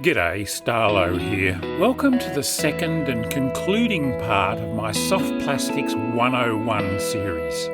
G'day, Starlo here. Welcome to the second and concluding part of my Soft Plastics 101 series.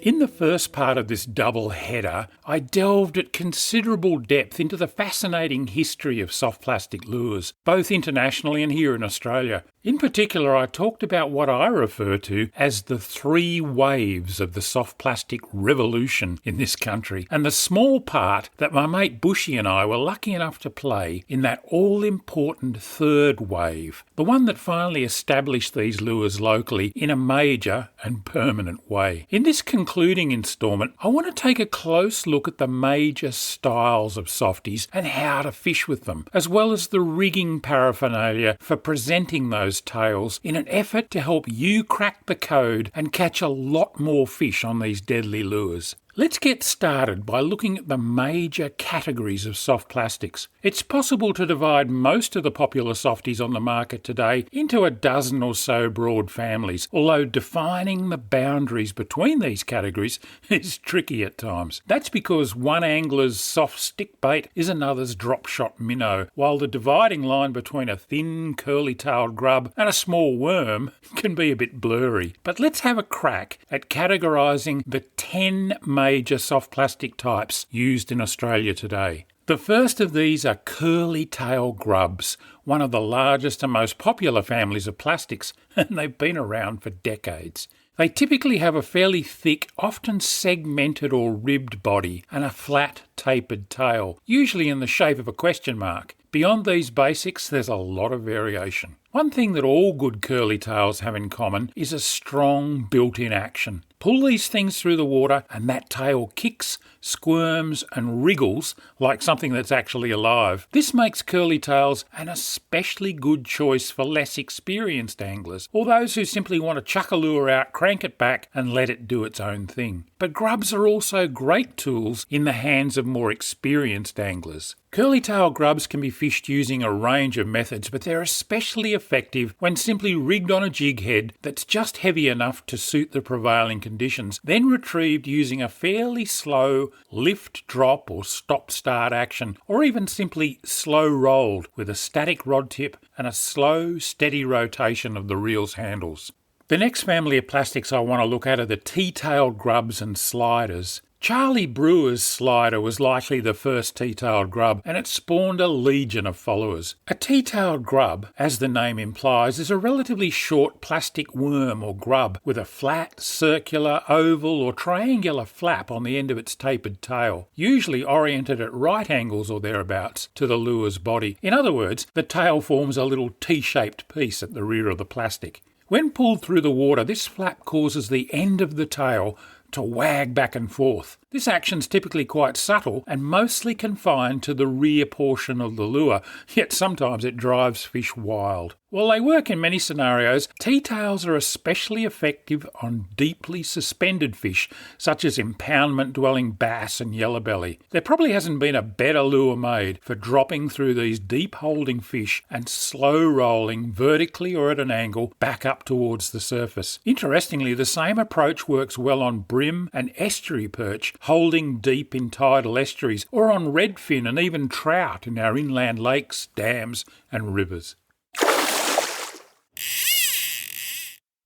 In the first part of this double header, I delved at considerable depth into the fascinating history of soft plastic lures, both internationally and here in Australia. In particular, I talked about what I refer to as the three waves of the soft plastic revolution in this country, and the small part that my mate Bushy and I were lucky enough to play in that all-important third wave, the one that finally established these lures locally in a major and permanent way. In this concluding instalment, I want to take a close look at the major styles of softies and how to fish with them, as well as the rigging paraphernalia for presenting those tails in an effort to help you crack the code and catch a lot more fish on these deadly lures. Let's get started by looking at the major categories of soft plastics. It's possible to divide most of the popular softies on the market today into a dozen or so broad families, although defining the boundaries between these categories is tricky at times. That's because one angler's soft stick bait is another's drop shot minnow, while the dividing line between a thin curly-tailed grub and a small worm can be a bit blurry. But let's have a crack at categorising the 10 major soft plastic types used in Australia today. The first of these are curly tail grubs, one of the largest and most popular families of plastics, and they've been around for decades. They typically have a fairly thick, often segmented or ribbed body and a flat, tapered tail, usually in the shape of a question mark. Beyond these basics, there's a lot of variation. One thing that all good curly tails have in common is a strong built-in action. Pull these things through the water and that tail kicks, squirms and wriggles like something that's actually alive. This makes curly tails an especially good choice for less experienced anglers, or those who simply want to chuck a lure out, crank it back and let it do its own thing. But grubs are also great tools in the hands of more experienced anglers. Curly tail grubs can be fished using a range of methods, but they're especially effective when simply rigged on a jig head that's just heavy enough to suit the prevailing conditions, then retrieved using a fairly slow lift, drop or stop-start action, or even simply slow rolled with a static rod tip and a slow, steady rotation of the reel's handles. The next family of plastics I want to look at are the tea-tailed grubs and sliders. Charlie Brewer's slider was likely the first tea-tailed grub, and it spawned a legion of followers. A tea-tailed grub, as the name implies, is a relatively short plastic worm or grub with a flat, circular, oval or triangular flap on the end of its tapered tail, usually oriented at right angles or thereabouts to the lure's body. In other words, the tail forms a little T-shaped piece at the rear of the plastic. When pulled through the water, this flap causes the end of the tail to wag back and forth. This action's typically quite subtle and mostly confined to the rear portion of the lure, yet sometimes it drives fish wild. While they work in many scenarios, T-tails are especially effective on deeply suspended fish, such as impoundment-dwelling bass and yellowbelly. There probably hasn't been a better lure made for dropping through these deep-holding fish and slow-rolling vertically or at an angle back up towards the surface. Interestingly, the same approach works well on brim and estuary perch, holding deep in tidal estuaries, or on redfin and even trout in our inland lakes, dams and rivers.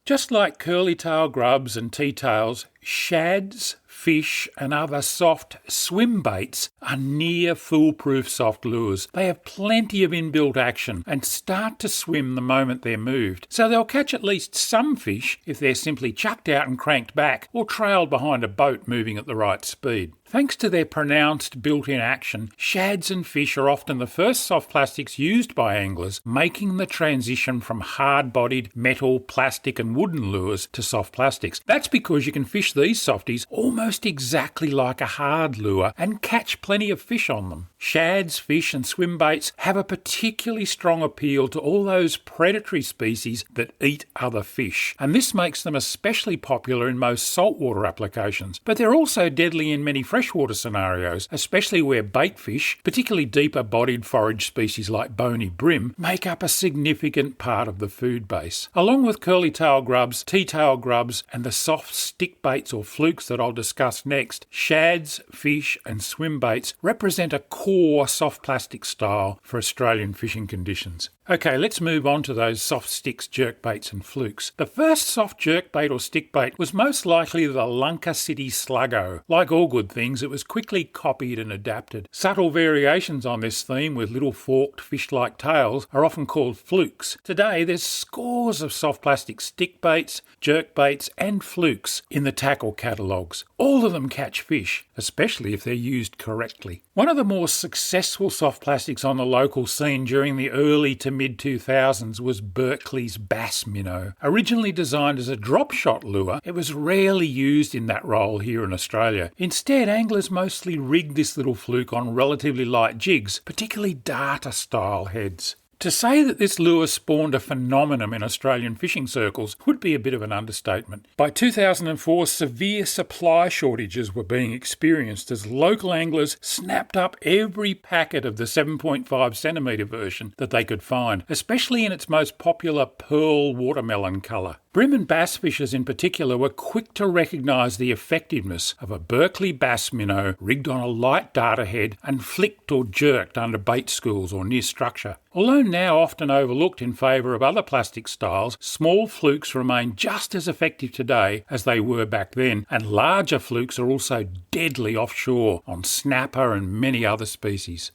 Just like curly tail grubs and tea-tails, shads, fish and other soft swim baits are near foolproof soft lures. They have plenty of inbuilt action and start to swim the moment they're moved, so they'll catch at least some fish if they're simply chucked out and cranked back or trailed behind a boat moving at the right speed. Thanks to their pronounced built-in action, shads and fish are often the first soft plastics used by anglers, making the transition from hard-bodied metal, plastic and wooden lures to soft plastics. That's because you can fish these softies almost exactly like a hard lure and catch plenty of fish on them. Shads, fish and swim baits have a particularly strong appeal to all those predatory species that eat other fish, and this makes them especially popular in most saltwater applications. But they're also deadly in many freshwater scenarios, especially where bait fish, particularly deeper-bodied forage species like bony brim, make up a significant part of the food base. Along with curly tail grubs, tea-tail grubs and the soft stick baits or flukes that I'll discuss discuss next, shads, fish and swim baits represent a core soft plastic style for Australian fishing conditions. Okay, let's move on to those soft sticks, jerkbaits and flukes. The first soft jerkbait or stickbait was most likely the Lunker City Sluggo. Like all good things, it was quickly copied and adapted. Subtle variations on this theme with little forked fish-like tails are often called flukes. Today, there's scores of soft plastic stickbaits, jerkbaits and flukes in the tackle catalogues. All of them catch fish, especially if they're used correctly. One of the more successful soft plastics on the local scene during the early to mid-2000s was Berkeley's bass minnow. Originally designed as a drop shot lure, it was rarely used in that role here in Australia. Instead, anglers mostly rigged this little fluke on relatively light jigs, particularly darter-style heads. To say that this lure spawned a phenomenon in Australian fishing circles would be a bit of an understatement. By 2004, severe supply shortages were being experienced as local anglers snapped up every packet of the 7.5 centimetre version that they could find, especially in its most popular pearl watermelon colour. Bream and bass fishers in particular were quick to recognise the effectiveness of a Berkeley bass minnow rigged on a light darter head and flicked or jerked under bait schools or near structure. Although now often overlooked in favour of other plastic styles, small flukes remain just as effective today as they were back then, and larger flukes are also deadly offshore on snapper and many other species.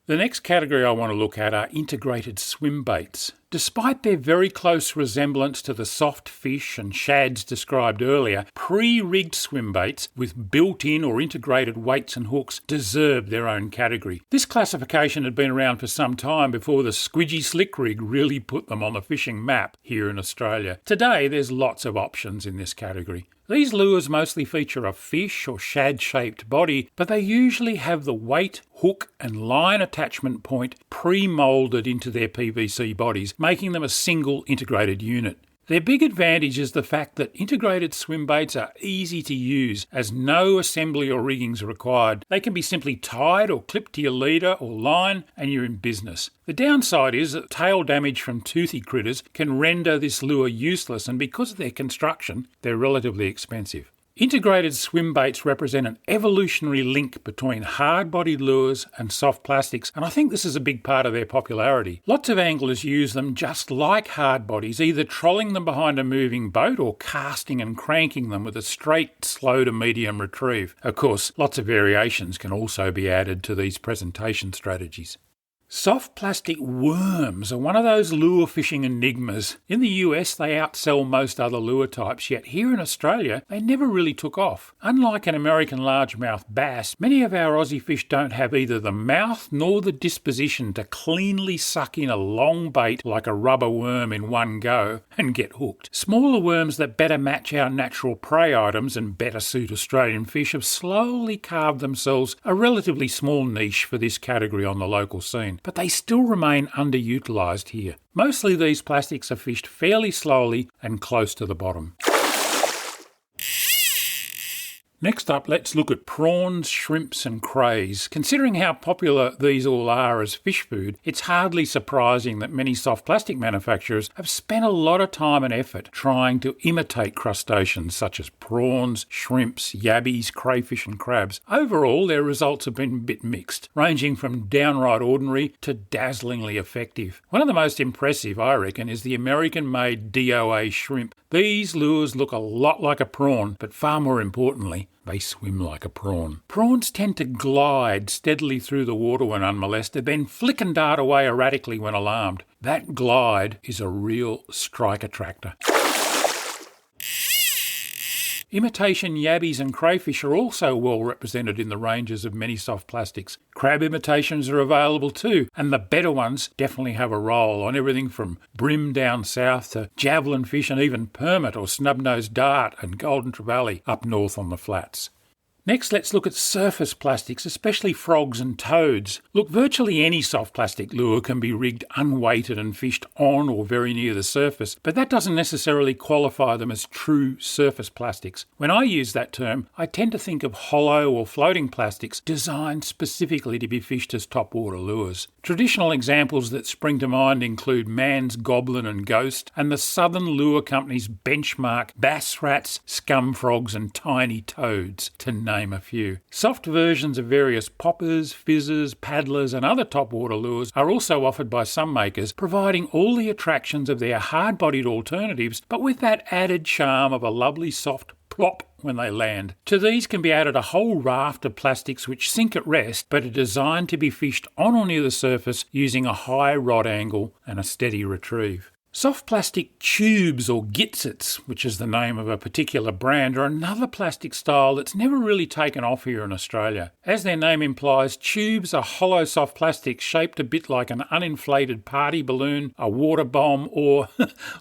The next category I want to look at are integrated swim baits. Despite their very close resemblance to the soft fish and shads described earlier, pre-rigged swim baits with built-in or integrated weights and hooks deserve their own category. This classification had been around for some time before the squidgy slick rig really put them on the fishing map here in Australia. Today there's lots of options in this category. These lures mostly feature a fish or shad-shaped body, but they usually have the weight, hook and line attachment point pre-moulded into their PVC bodies, making them a single integrated unit. Their big advantage is the fact that integrated swim baits are easy to use as no assembly or rigging is required. They can be simply tied or clipped to your leader or line and you're in business. The downside is that tail damage from toothy critters can render this lure useless, and because of their construction, they're relatively expensive. Integrated swim baits represent an evolutionary link between hard-bodied lures and soft plastics, and I think this is a big part of their popularity. Lots of anglers use them just like hard bodies, either trolling them behind a moving boat or casting and cranking them with a straight, slow to medium retrieve. Of course, lots of variations can also be added to these presentation strategies. Soft plastic worms are one of those lure fishing enigmas. In the US, they outsell most other lure types, yet here in Australia, they never really took off. Unlike an American largemouth bass, many of our Aussie fish don't have either the mouth nor the disposition to cleanly suck in a long bait like a rubber worm in one go and get hooked. Smaller worms that better match our natural prey items and better suit Australian fish have slowly carved themselves a relatively small niche for this category on the local scene, but they still remain underutilised here. Mostly these plastics are fished fairly slowly and close to the bottom. Next up, let's look at prawns, shrimps and crays. Considering how popular these all are as fish food, it's hardly surprising that many soft plastic manufacturers have spent a lot of time and effort trying to imitate crustaceans such as prawns, shrimps, yabbies, crayfish and crabs. Overall, their results have been a bit mixed, ranging from downright ordinary to dazzlingly effective. One of the most impressive, I reckon, is the American-made DOA shrimp. These lures look a lot like a prawn, but far more importantly, they swim like a prawn. Prawns tend to glide steadily through the water when unmolested, then flick and dart away erratically when alarmed. That glide is a real strike attractor. Imitation yabbies and crayfish are also well represented in the ranges of many soft plastics. Crab imitations are available too, and the better ones definitely have a role on everything from bream down south to javelin fish and even permit or snub-nosed dart and golden trevally up north on the flats. Next, let's look at surface plastics, especially frogs and toads. Look, virtually any soft plastic lure can be rigged unweighted and fished on or very near the surface, but that doesn't necessarily qualify them as true surface plastics. When I use that term, I tend to think of hollow or floating plastics designed specifically to be fished as topwater lures. Traditional examples that spring to mind include Man's Goblin and Ghost, and the Southern Lure Company's benchmark bass rats, scum frogs and tiny toads, to name a few. Soft versions of various poppers, fizzers, paddlers and other topwater lures are also offered by some makers, providing all the attractions of their hard-bodied alternatives, but with that added charm of a lovely soft plop when they land. To these can be added a whole raft of plastics which sink at rest but are designed to be fished on or near the surface using a high rod angle and a steady retrieve. Soft plastic tubes or gitsets, which is the name of a particular brand, are another plastic style that's never really taken off here in Australia. As their name implies, tubes are hollow soft plastics shaped a bit like an uninflated party balloon, a water bomb or,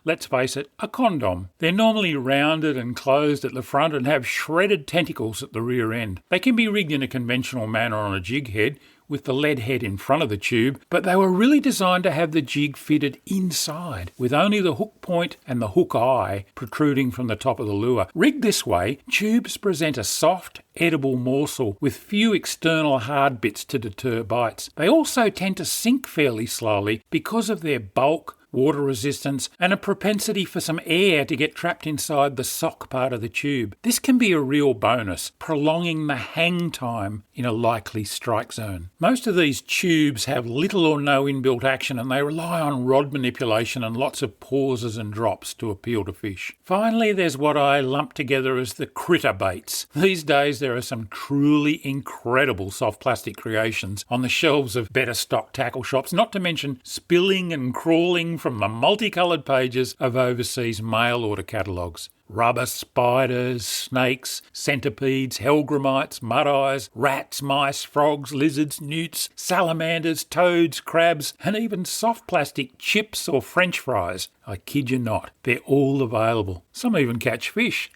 let's face it, a condom. They're normally rounded and closed at the front and have shredded tentacles at the rear end. They can be rigged in a conventional manner on a jig head, with the lead head in front of the tube, but they were really designed to have the jig fitted inside, with only the hook point and the hook eye protruding from the top of the lure. Rigged this way, tubes present a soft, edible morsel with few external hard bits to deter bites. They also tend to sink fairly slowly because of their bulk, water resistance, and a propensity for some air to get trapped inside the sock part of the tube. This can be a real bonus, prolonging the hang time in a likely strike zone. Most of these tubes have little or no inbuilt action and they rely on rod manipulation and lots of pauses and drops to appeal to fish. Finally, there's what I lump together as the critter baits. These days there are some truly incredible soft plastic creations on the shelves of better stock tackle shops, not to mention spilling and crawling from the multicoloured pages of overseas mail order catalogues. Rubber spiders, snakes, centipedes, hellgrammites, mud-eyes, rats, mice, frogs, lizards, newts, salamanders, toads, crabs, and even soft plastic chips or French fries. I kid you not, they're all available. Some even catch fish.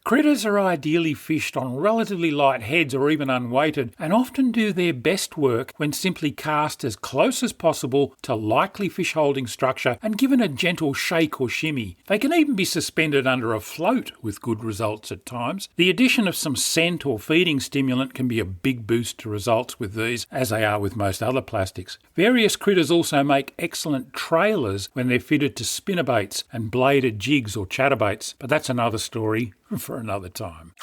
Critters are ideally fished on relatively light heads or even unweighted, and often do their best work when simply cast as close as possible to likely fish holding structure and given a gentle shake or shimmy. They can even be suspended under a float with good results at times. The addition of some scent or feeding stimulant can be a big boost to results with these, as they are with most other plastics. Various critters also make excellent trailers when they're fitted to spinnerbaits and bladed jigs or chatterbaits, but that's another story for another time.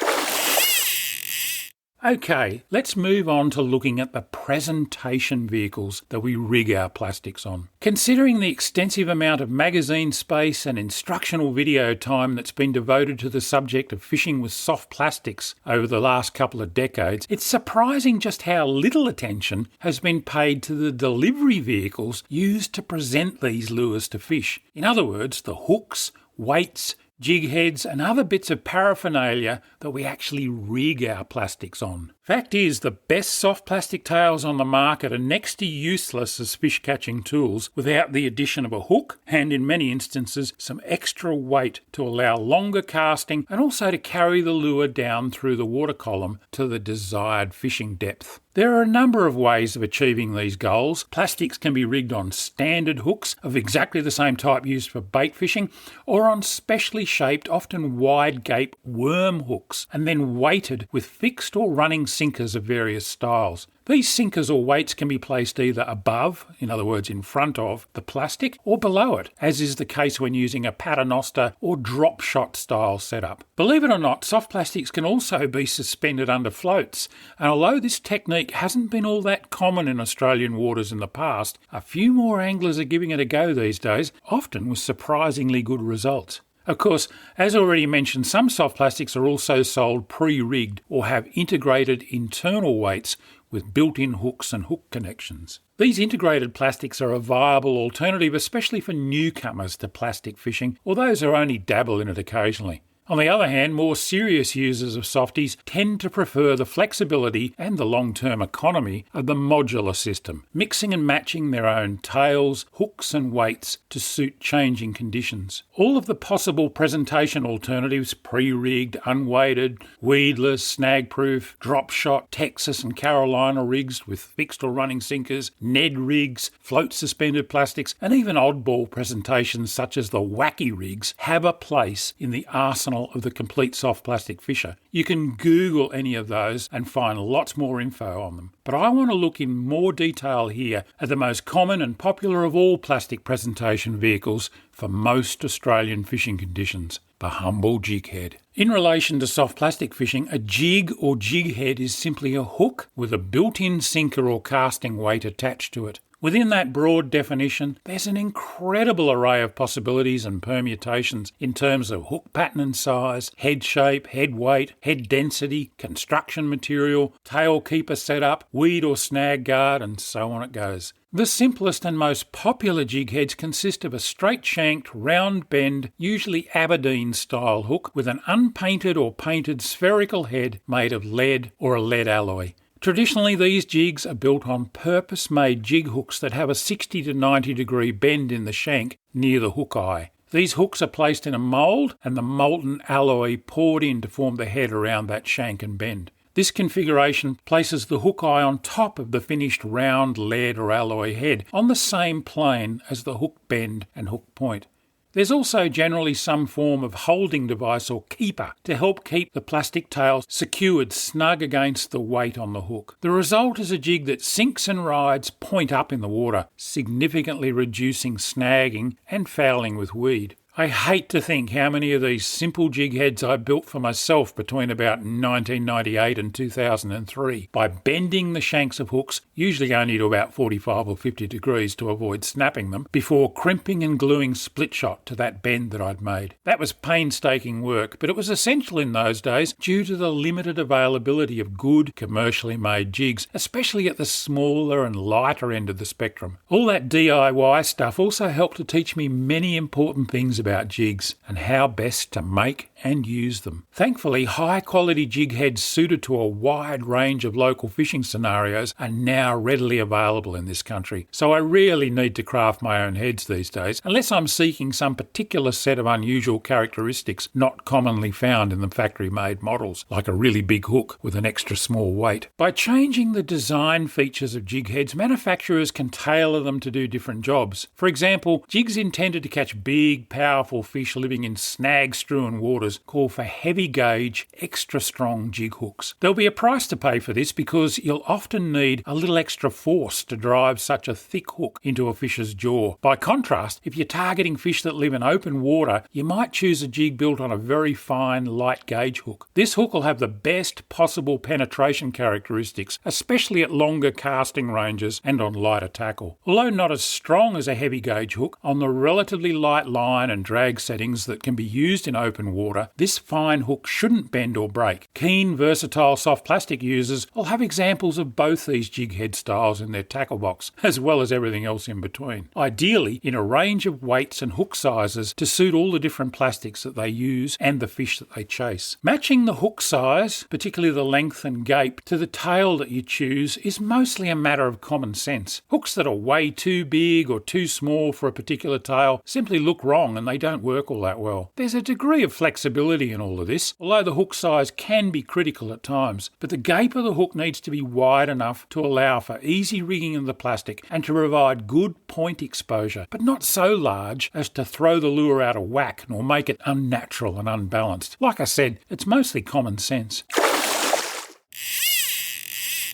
Okay, let's move on to looking at the presentation vehicles that we rig our plastics on. Considering the extensive amount of magazine space and instructional video time that's been devoted to the subject of fishing with soft plastics over the last couple of decades, it's surprising just how little attention has been paid to the delivery vehicles used to present these lures to fish. In other words, the hooks, weights, jig heads and other bits of paraphernalia that we actually rig our plastics on. Fact is, the best soft plastic tails on the market are next to useless as fish catching tools without the addition of a hook and, in many instances, some extra weight to allow longer casting and also to carry the lure down through the water column to the desired fishing depth. There are a number of ways of achieving these goals. Plastics can be rigged on standard hooks of exactly the same type used for bait fishing, or on specially shaped, often wide gape worm hooks, and then weighted with fixed or running sinkers of various styles. These sinkers or weights can be placed either above, in other words in front of, the plastic, or below it, as is the case when using a paternoster or drop shot style setup. Believe it or not, soft plastics can also be suspended under floats, and although this technique hasn't been all that common in Australian waters in the past, a few more anglers are giving it a go these days, often with surprisingly good results. Of course, as already mentioned, some soft plastics are also sold pre-rigged or have integrated internal weights with built-in hooks and hook connections. These integrated plastics are a viable alternative, especially for newcomers to plastic fishing, or those who only dabble in it occasionally. On the other hand, more serious users of softies tend to prefer the flexibility and the long-term economy of the modular system, mixing and matching their own tails, hooks and weights to suit changing conditions. All of the possible presentation alternatives, pre-rigged, unweighted, weedless, snag-proof, drop shot, Texas and Carolina rigs with fixed or running sinkers, Ned rigs, float suspended plastics, and even oddball presentations such as the wacky rigs have a place in the arsenal of the complete soft plastic fisher. You can Google any of those and find lots more info on them. But I want to look in more detail here at the most common and popular of all plastic presentation vehicles for most Australian fishing conditions, the humble jig head. In relation to soft plastic fishing, a jig or jig head is simply a hook with a built-in sinker or casting weight attached to it. Within that broad definition, there's an incredible array of possibilities and permutations in terms of hook pattern and size, head shape, head weight, head density, construction material, tail keeper setup, weed or snag guard, and so on it goes. The simplest and most popular jig heads consist of a straight-shanked, round bend, usually Aberdeen-style hook with an unpainted or painted spherical head made of lead or a lead alloy. Traditionally, these jigs are built on purpose-made jig hooks that have a 60 to 90 degree bend in the shank near the hook eye. These hooks are placed in a mould and the molten alloy poured in to form the head around that shank and bend. This configuration places the hook eye on top of the finished round lead or alloy head on the same plane as the hook bend and hook point. There's also generally some form of holding device or keeper to help keep the plastic tail secured snug against the weight on the hook. The result is a jig that sinks and rides point up in the water, significantly reducing snagging and fouling with weed. I hate to think how many of these simple jig heads I built for myself between about 1998 and 2003 by bending the shanks of hooks, usually only to about 45 or 50 degrees to avoid snapping them, before crimping and gluing split shot to that bend that I'd made. That was painstaking work, but it was essential in those days due to the limited availability of good, commercially made jigs, especially at the smaller and lighter end of the spectrum. All that DIY stuff also helped to teach me many important things about jigs and how best to make and use them. Thankfully, high-quality jig heads suited to a wide range of local fishing scenarios are now readily available in this country, so I rarely need to craft my own heads these days, unless I'm seeking some particular set of unusual characteristics not commonly found in the factory-made models, like a really big hook with an extra small weight. By changing the design features of jig heads, manufacturers can tailor them to do different jobs. For example, jigs intended to catch big, powerful fish living in snag-strewn waters call for heavy gauge, extra strong jig hooks. There'll be a price to pay for this because you'll often need a little extra force to drive such a thick hook into a fish's jaw. By contrast, if you're targeting fish that live in open water, you might choose a jig built on a very fine, light gauge hook. This hook will have the best possible penetration characteristics, especially at longer casting ranges and on lighter tackle. Although not as strong as a heavy gauge hook, on the relatively light line and drag settings that can be used in open water, this fine hook shouldn't bend or break. Keen, versatile soft plastic users will have examples of both these jig head styles in their tackle box, as well as everything else in between. Ideally, in a range of weights and hook sizes to suit all the different plastics that they use and the fish that they chase. Matching the hook size, particularly the length and gape, to the tail that you choose is mostly a matter of common sense. Hooks that are way too big or too small for a particular tail simply look wrong and they don't work all that well. There's a degree of flexibility in all of this, although the hook size can be critical at times, but the gape of the hook needs to be wide enough to allow for easy rigging of the plastic and to provide good point exposure, but not so large as to throw the lure out of whack nor make it unnatural and unbalanced. Like I said, it's mostly common sense.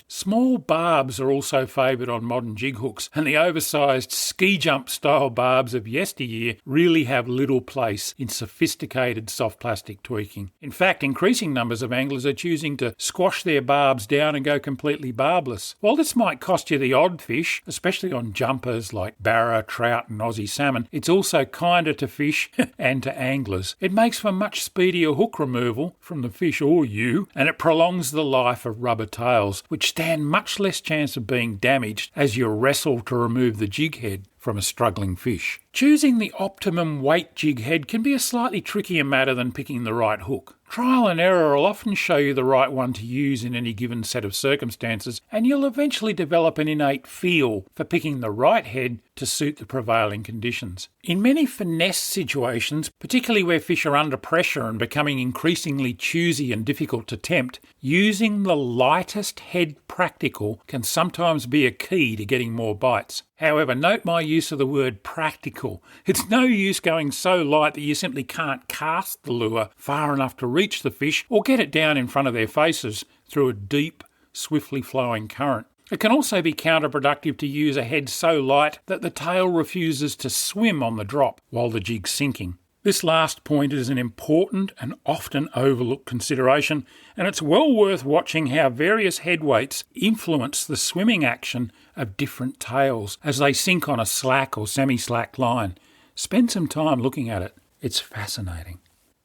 Small barbs are also favoured on modern jig hooks, and the oversized ski jump style barbs of yesteryear really have little place in sophisticated soft plastic tweaking. In fact, increasing numbers of anglers are choosing to squash their barbs down and go completely barbless. While this might cost you the odd fish, especially on jumpers like barra, trout and Aussie salmon, it's also kinder to fish and to anglers. It makes for much speedier hook removal from the fish or you, and it prolongs the life of rubber tails, which stand much less chance of being damaged as you wrestle to remove the jig head. from a struggling fish. Choosing the optimum weight jig head can be a slightly trickier matter than picking the right hook. Trial and error will often show you the right one to use in any given set of circumstances, and you'll eventually develop an innate feel for picking the right head to suit the prevailing conditions. In many finesse situations, particularly where fish are under pressure and becoming increasingly choosy and difficult to tempt, using the lightest head practical can sometimes be a key to getting more bites. However, note my use of the word practical. It's no use going so light that you simply can't cast the lure far enough to reach the fish or get it down in front of their faces through a deep, swiftly flowing current. It can also be counterproductive to use a head so light that the tail refuses to swim on the drop while the jig's sinking. This last point is an important and often overlooked consideration, and it's well worth watching how various head weights influence the swimming action of different tails as they sink on a slack or semi-slack line. Spend some time looking at it. It's fascinating.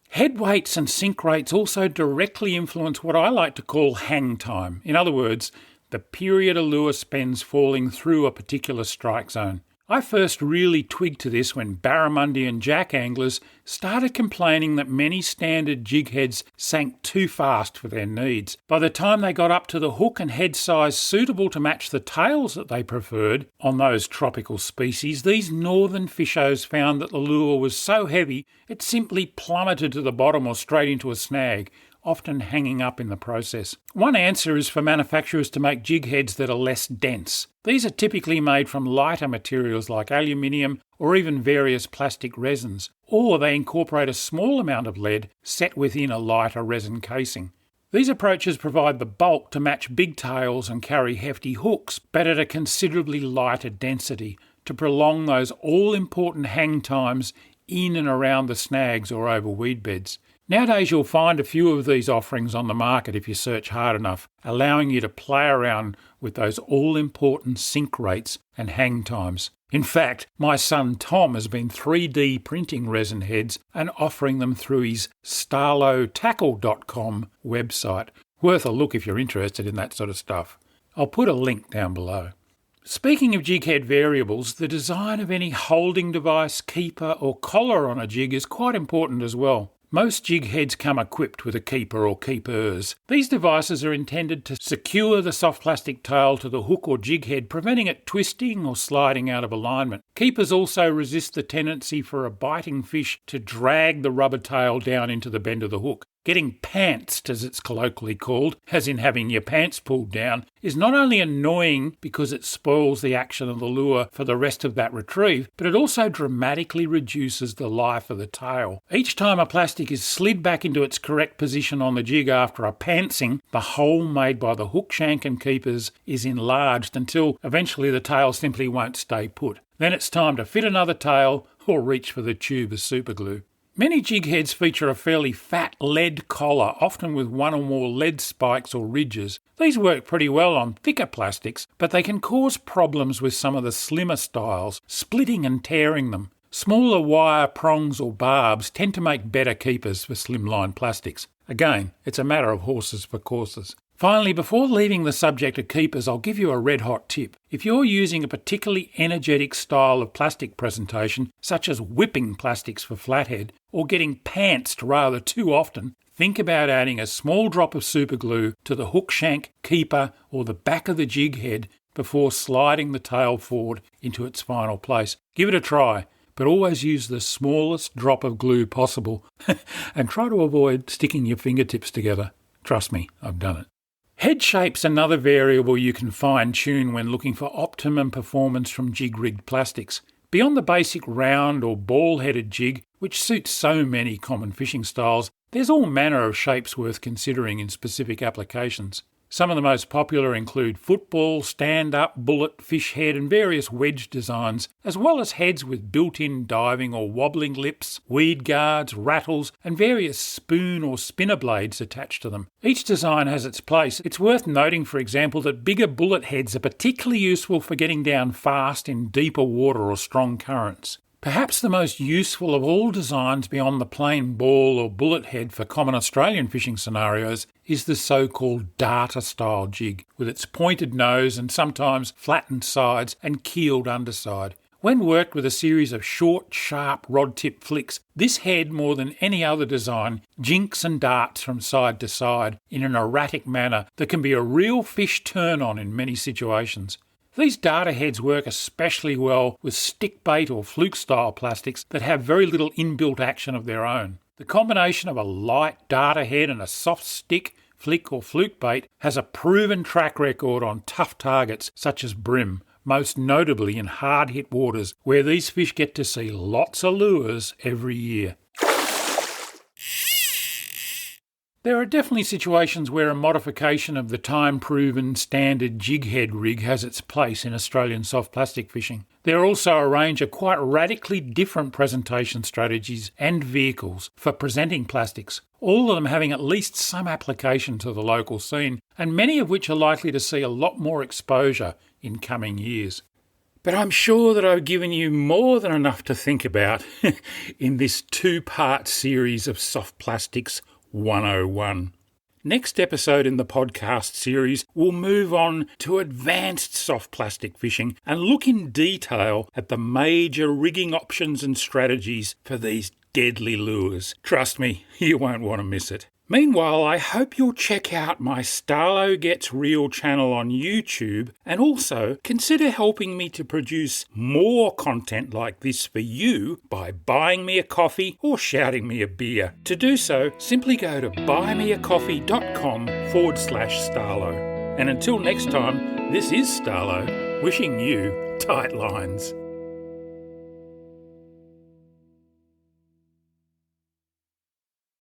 Head weights and sink rates also directly influence what I like to call hang time. In other words, the period a lure spends falling through a particular strike zone. I first really twigged to this when barramundi and jack anglers started complaining that many standard jig heads sank too fast for their needs. By the time they got up to the hook and head size suitable to match the tails that they preferred on those tropical species, these northern fishers found that the lure was so heavy it simply plummeted to the bottom or straight into a snag, often hanging up in the process. One answer is for manufacturers to make jig heads that are less dense. These are typically made from lighter materials like aluminium or even various plastic resins, or they incorporate a small amount of lead set within a lighter resin casing. These approaches provide the bulk to match big tails and carry hefty hooks, but at a considerably lighter density to prolong those all-important hang times in and around the snags or over weed beds. Nowadays you'll find a few of these offerings on the market if you search hard enough, allowing you to play around with those all-important sink rates and hang times. In fact, my son Tom has been 3D printing resin heads and offering them through his StarloTackle.com website. Worth a look if you're interested in that sort of stuff. I'll put a link down below. Speaking of jig head variables, the design of any holding device, keeper or collar on a jig is quite important as well. Most jig heads come equipped with a keeper or keepers. These devices are intended to secure the soft plastic tail to the hook or jig head, preventing it twisting or sliding out of alignment. Keepers also resist the tendency for a biting fish to drag the rubber tail down into the bend of the hook. Getting pantsed, as it's colloquially called, as in having your pants pulled down, is not only annoying because it spoils the action of the lure for the rest of that retrieve, but it also dramatically reduces the life of the tail. Each time a plastic is slid back into its correct position on the jig after a pantsing, the hole made by the hook shank and keepers is enlarged until eventually the tail simply won't stay put. Then it's time to fit another tail or reach for the tube of superglue. Many jig heads feature a fairly fat lead collar, often with one or more lead spikes or ridges. These work pretty well on thicker plastics, but they can cause problems with some of the slimmer styles, splitting and tearing them. Smaller wire prongs or barbs tend to make better keepers for slimline plastics. Again, it's a matter of horses for courses. Finally, before leaving the subject of keepers, I'll give you a red-hot tip. If you're using a particularly energetic style of plastic presentation, such as whipping plastics for flathead, or getting pantsed rather too often, think about adding a small drop of superglue to the hook shank, keeper, or the back of the jig head before sliding the tail forward into its final place. Give it a try, but always use the smallest drop of glue possible and try to avoid sticking your fingertips together. Trust me, I've done it. Head shape's another variable you can fine-tune when looking for optimum performance from jig-rigged plastics. Beyond the basic round or ball-headed jig, which suits so many common fishing styles, there's all manner of shapes worth considering in specific applications. Some of the most popular include football, stand-up, bullet, fish head and various wedge designs, as well as heads with built-in diving or wobbling lips, weed guards, rattles and various spoon or spinner blades attached to them. Each design has its place. It's worth noting, for example, that bigger bullet heads are particularly useful for getting down fast in deeper water or strong currents. Perhaps the most useful of all designs beyond the plain ball or bullet head for common Australian fishing scenarios is the so-called darter-style jig, with its pointed nose and sometimes flattened sides and keeled underside. When worked with a series of short, sharp rod-tip flicks, this head, more than any other design, jinks and darts from side to side in an erratic manner that can be a real fish turn-on in many situations. These darter heads work especially well with stick bait or fluke-style plastics that have very little inbuilt action of their own. The combination of a light darter head and a soft stick, flick or fluke bait has a proven track record on tough targets such as bream, most notably in hard-hit waters where these fish get to see lots of lures every year. There are definitely situations where a modification of the time-proven standard jig head rig has its place in Australian soft plastic fishing. There are also a range of quite radically different presentation strategies and vehicles for presenting plastics, all of them having at least some application to the local scene, and many of which are likely to see a lot more exposure in coming years. But I'm sure that I've given you more than enough to think about in this two-part series of Soft Plastics 101. Next episode in the podcast series, we'll move on to advanced soft plastic fishing and look in detail at the major rigging options and strategies for these deadly lures. Trust me, you won't want to miss it. Meanwhile, I hope you'll check out my Starlo Gets Real channel on YouTube and also consider helping me to produce more content like this for you by buying me a coffee or shouting me a beer. To do so, simply go to buymeacoffee.com/Starlo. And until next time, this is Starlo, wishing you tight lines.